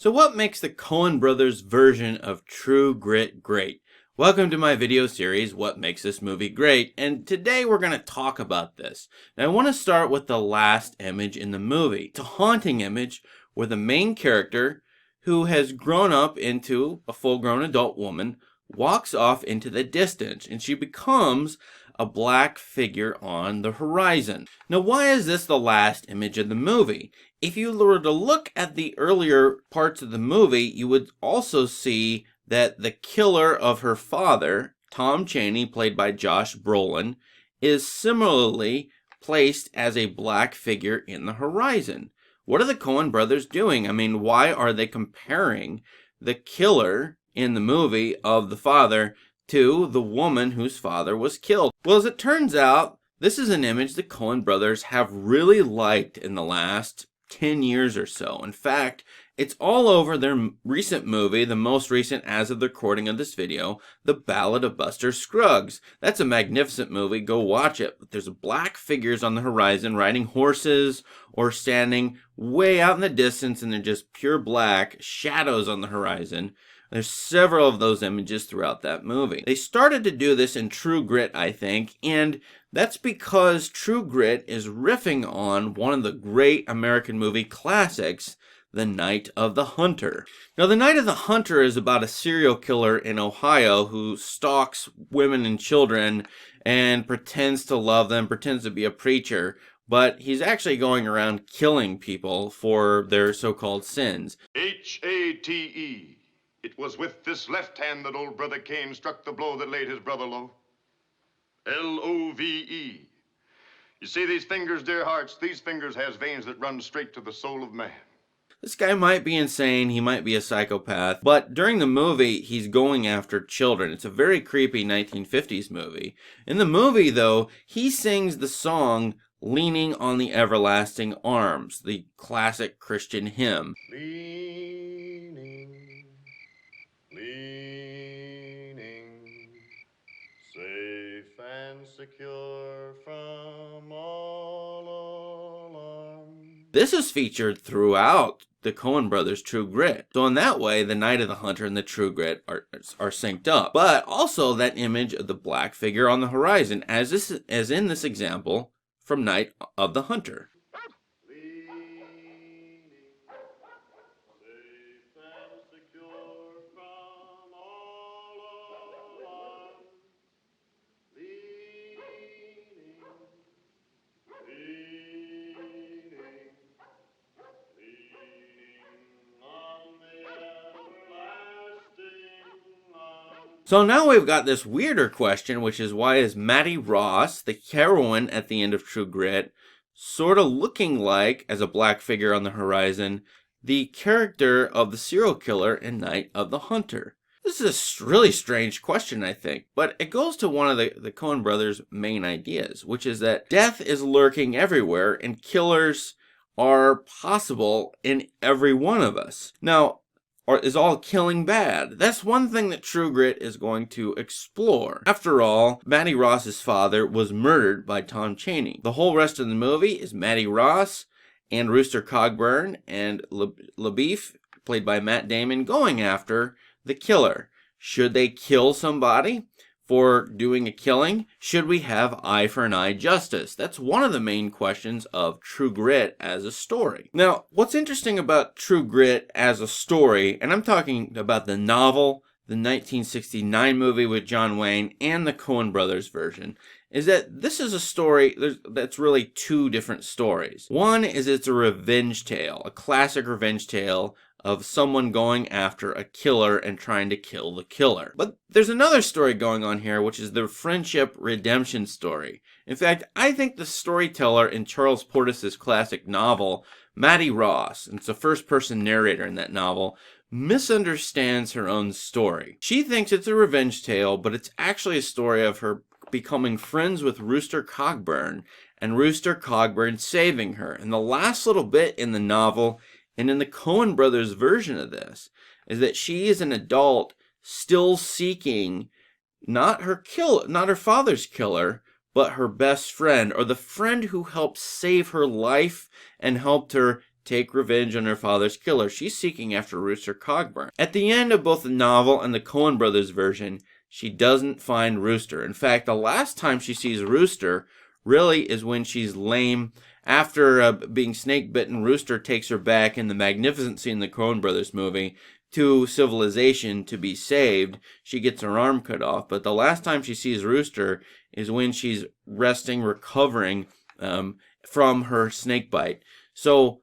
So what makes the Coen Brothers version of True Grit great? Welcome to my video series, What Makes This Movie Great? And today we're going to talk about this. Now I want to start with the last image in the movie. It's a haunting image where the main character, who has grown up into a full-grown adult woman, walks off into the distance and she becomes a black figure on the horizon. Now, why is this the last image of the movie? If you were to look at the earlier parts of the movie, you would also see that the killer of her father, Tom Chaney, played by Josh Brolin, is similarly placed as a black figure in the horizon. What are the Coen brothers doing? I mean, why are they comparing the killer in the movie of the father to the woman whose father was killed? Well, as it turns out, this is an image the Coen brothers have really liked in the last 10 years or so. In fact, it's all over their recent movie, the most recent as of the recording of this video, The Ballad of Buster Scruggs. That's a magnificent movie. Go watch it. But there's black figures on the horizon riding horses or standing way out in the distance, and they're just pure black shadows on the horizon. There's several of those images throughout that movie. They started to do this in True Grit, I think, and that's because True Grit is riffing on one of the great American movie classics, The Night of the Hunter. Now, The Night of the Hunter is about a serial killer in Ohio who stalks women and children and pretends to love them, pretends to be a preacher, but he's actually going around killing people for their so-called sins. H-A-T-E. It was with this left hand that old brother Cain struck the blow that laid his brother low. L-O-V-E. You see these fingers, dear hearts? These fingers has veins that run straight to the soul of man. This guy might be insane, he might be a psychopath, but during the movie, he's going after children. It's a very creepy 1950s movie. In the movie, though, he sings the song Leaning on the Everlasting Arms, the classic Christian hymn. Leaning, safe and secure from all alarm. This is featured throughout the Coen Brothers' True Grit. So in that way, The Night of the Hunter and the True Grit are synced up. But also that image of the black figure on the horizon, as in this example from Night of the Hunter. So now we've got this weirder question, which is, why is Mattie Ross, the heroine at the end of True Grit, sort of looking like, as a black figure on the horizon, the character of the serial killer in Night of the Hunter? This is a really strange question, I think, but it goes to one of the Coen brothers' main ideas, which is that death is lurking everywhere and killers are possible in every one of us. Now, or is all killing bad? That's one thing that True Grit is going to explore. After all, Mattie Ross's father was murdered by Tom Chaney. The whole rest of the movie is Mattie Ross and Rooster Cogburn and LaBeef, played by Matt Damon, going after the killer. Should they kill somebody for doing a killing? Should we have eye for an eye justice? That's one of the main questions of True Grit as a story. Now, what's interesting about True Grit as a story, and I'm talking about the novel, the 1969 movie with John Wayne, and the Coen Brothers version, is that this is a story that's really two different stories. One is it's a revenge tale, a classic revenge tale of someone going after a killer and trying to kill the killer. But there's another story going on here, which is the friendship redemption story. In fact, I think the storyteller in Charles Portis's classic novel, Mattie Ross, and it's a first-person narrator in that novel, misunderstands her own story. She thinks it's a revenge tale, but it's actually a story of her becoming friends with Rooster Cogburn, and Rooster Cogburn saving her. And the last little bit in the novel, and in the Coen Brothers version of this, is that she is an adult still seeking not her father's killer, but her best friend, or the friend who helped save her life and helped her take revenge on her father's killer. She's seeking after Rooster Cogburn. At the end of both the novel and the Coen Brothers version, she doesn't find Rooster. In fact, the last time she sees Rooster really is when she's lame. After being snake bitten, Rooster takes her back in the magnificent scene in the Coen Brothers movie to civilization to be saved. She gets her arm cut off, but the last time she sees Rooster is when she's resting, recovering from her snake bite. So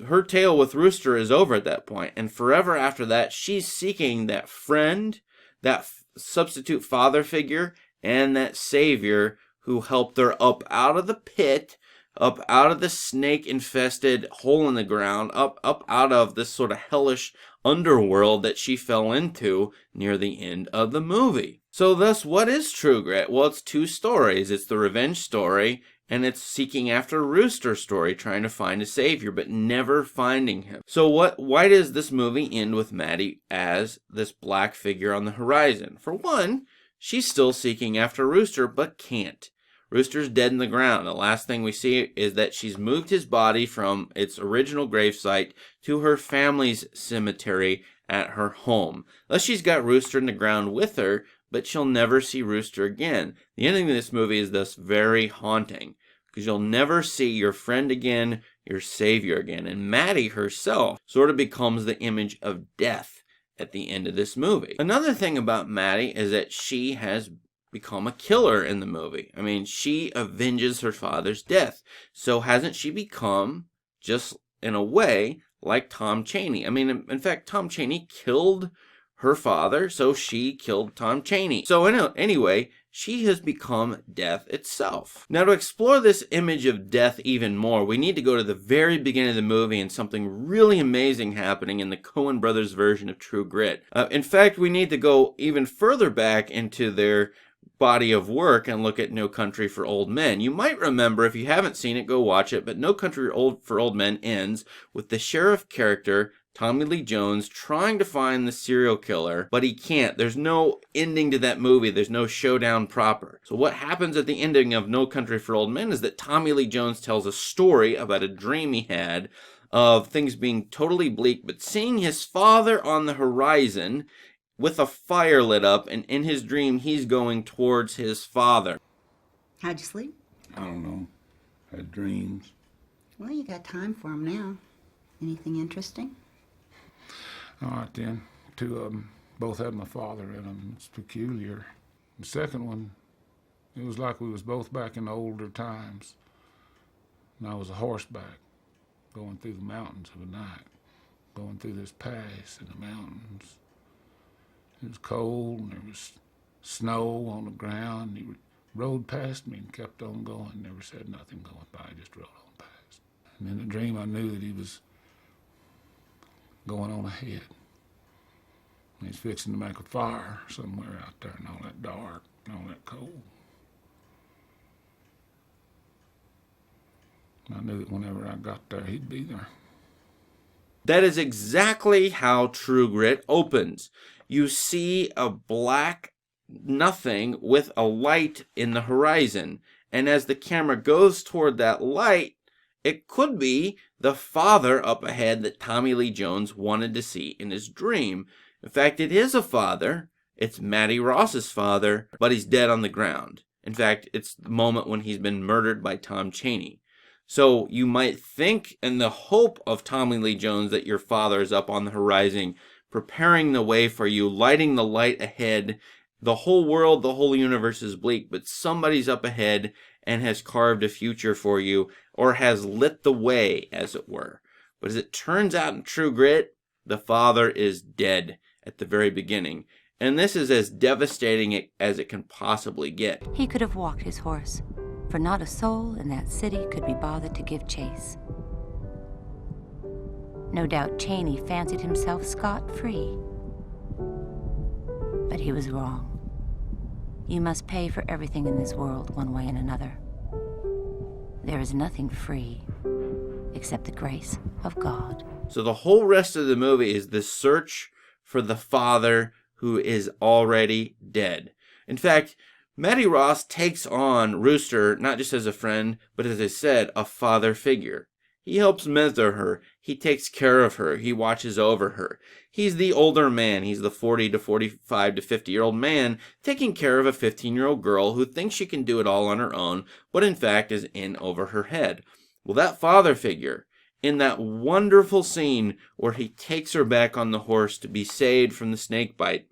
her tale with Rooster is over at that point, and forever after that, she's seeking that friend, that substitute father figure, and that savior who helped her up out of the pit, up out of the snake-infested hole in the ground, up out of this sort of hellish underworld that she fell into near the end of the movie. So thus, what is True Grit? Well, it's two stories. It's the revenge story, and it's seeking after Rooster story, trying to find a savior, but never finding him. So why does this movie end with Mattie as this black figure on the horizon? For one, she's still seeking after Rooster, but can't. Rooster's dead in the ground. The last thing we see is that she's moved his body from its original gravesite to her family's cemetery at her home. Thus, she's got Rooster in the ground with her, but she'll never see Rooster again. The ending of this movie is thus very haunting, because you'll never see your friend again, your savior again. And Mattie herself sort of becomes the image of death at the end of this movie. Another thing about Mattie is that she has become a killer in the movie. I mean, she avenges her father's death. So hasn't she become, just in a way, like Tom Chaney? I mean, in fact, Tom Chaney killed her father, so she killed Tom Chaney. So anyway, she has become death itself. Now, to explore this image of death even more, we need to go to the very beginning of the movie and something really amazing happening in the Coen Brothers version of True Grit. In fact, we need to go even further back into their body of work and look at No Country for Old Men. You might remember, if you haven't seen it, go watch it, but No Country for Old Men ends with the sheriff character, Tommy Lee Jones, trying to find the serial killer, but he can't. There's no ending to that movie. There's no showdown proper. So what happens at the ending of No Country for Old Men is that Tommy Lee Jones tells a story about a dream he had of things being totally bleak, but seeing his father on the horizon with a fire lit up, and in his dream, he's going towards his father. How'd you sleep? I don't know. Had dreams. Well, you got time for 'em now. Anything interesting? All right, then. Two of them. Both had my father in them. It's peculiar. The second one, it was like we was both back in the older times. And I was a horseback, going through the mountains of the night, going through this pass in the mountains. It was cold, and there was snow on the ground. He rode past me and kept on going, never said nothing going by, just rode on past. And in the dream, I knew that he was going on ahead. And he's fixing to make a fire somewhere out there in all that dark and all that cold. And I knew that whenever I got there, he'd be there. That is exactly how True Grit opens. You see a black nothing with a light in the horizon. And as the camera goes toward that light, it could be the father up ahead that Tommy Lee Jones wanted to see in his dream. In fact, it is a father. It's Mattie Ross's father, but he's dead on the ground. In fact, it's the moment when he's been murdered by Tom Chaney. So you might think in the hope of Tommy Lee Jones that your father is up on the horizon, preparing the way for you, lighting the light ahead. The whole world, the whole universe is bleak, but somebody's up ahead and has carved a future for you, or has lit the way, as it were. But as it turns out in True Grit, the father is dead at the very beginning. And this is as devastating as it can possibly get. He could have walked his horse, for not a soul in that city could be bothered to give chase. No doubt Chaney fancied himself scot-free. But he was wrong. You must pay for everything in this world one way and another. There is nothing free except the grace of God. So the whole rest of the movie is this search for the father who is already dead. In fact, Mattie Ross takes on Rooster not just as a friend, but as I said, a father figure. He helps mentor her. He takes care of her. He watches over her. He's the older man. He's the 40 to 45 to 50-year-old man taking care of a 15-year-old girl who thinks she can do it all on her own, but in fact is in over her head. Well, that father figure, in that wonderful scene where he takes her back on the horse to be saved from the snake bite,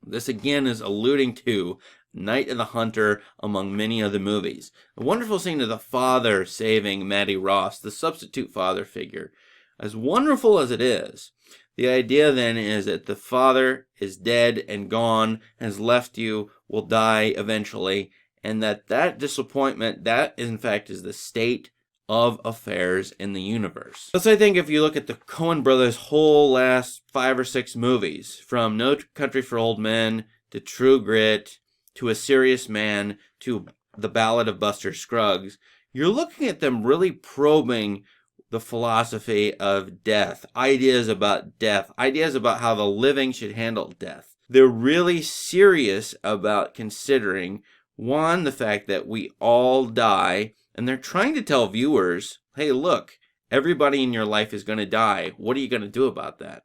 this again is alluding to Night of the Hunter, among many other movies. A wonderful scene of the father saving Mattie Ross, the substitute father figure. As wonderful as it is, the idea then is that the father is dead and gone, has left you, will die eventually, and that disappointment, that in fact is the state of affairs in the universe. Thus, I think if you look at the Coen Brothers' whole last 5 or 6 movies, from No Country for Old Men to True Grit, to A Serious Man, to The Ballad of Buster Scruggs, you're looking at them really probing the philosophy of death, ideas about how the living should handle death. They're really serious about considering, one, the fact that we all die, and they're trying to tell viewers, hey, look, everybody in your life is going to die. What are you going to do about that?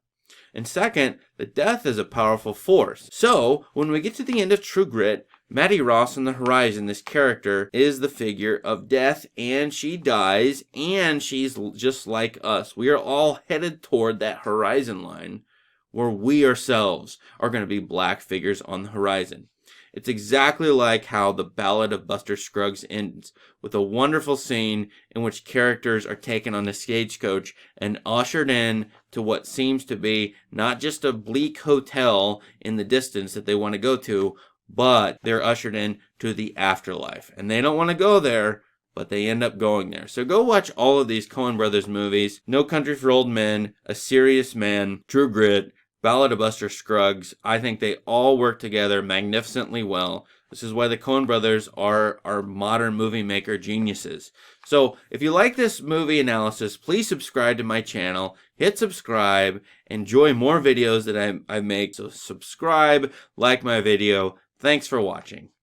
And second, that death is a powerful force. So, when we get to the end of True Grit, Mattie Ross on the horizon, this character, is the figure of death, and she dies, and she's just like us. We are all headed toward that horizon line where we ourselves are going to be black figures on the horizon. It's exactly like how The Ballad of Buster Scruggs ends, with a wonderful scene in which characters are taken on a stagecoach and ushered in to what seems to be not just a bleak hotel in the distance that they want to go to, but they're ushered in to the afterlife. And they don't want to go there, but they end up going there. So go watch all of these Coen Brothers movies: No Country for Old Men, A Serious Man, True Grit, Ballad of Buster Scruggs. I think they all work together magnificently well. This is why the Coen Brothers are modern movie maker geniuses. So if you like this movie analysis, please subscribe to my channel. Hit subscribe. Enjoy more videos that I make. So subscribe, like my video. Thanks for watching.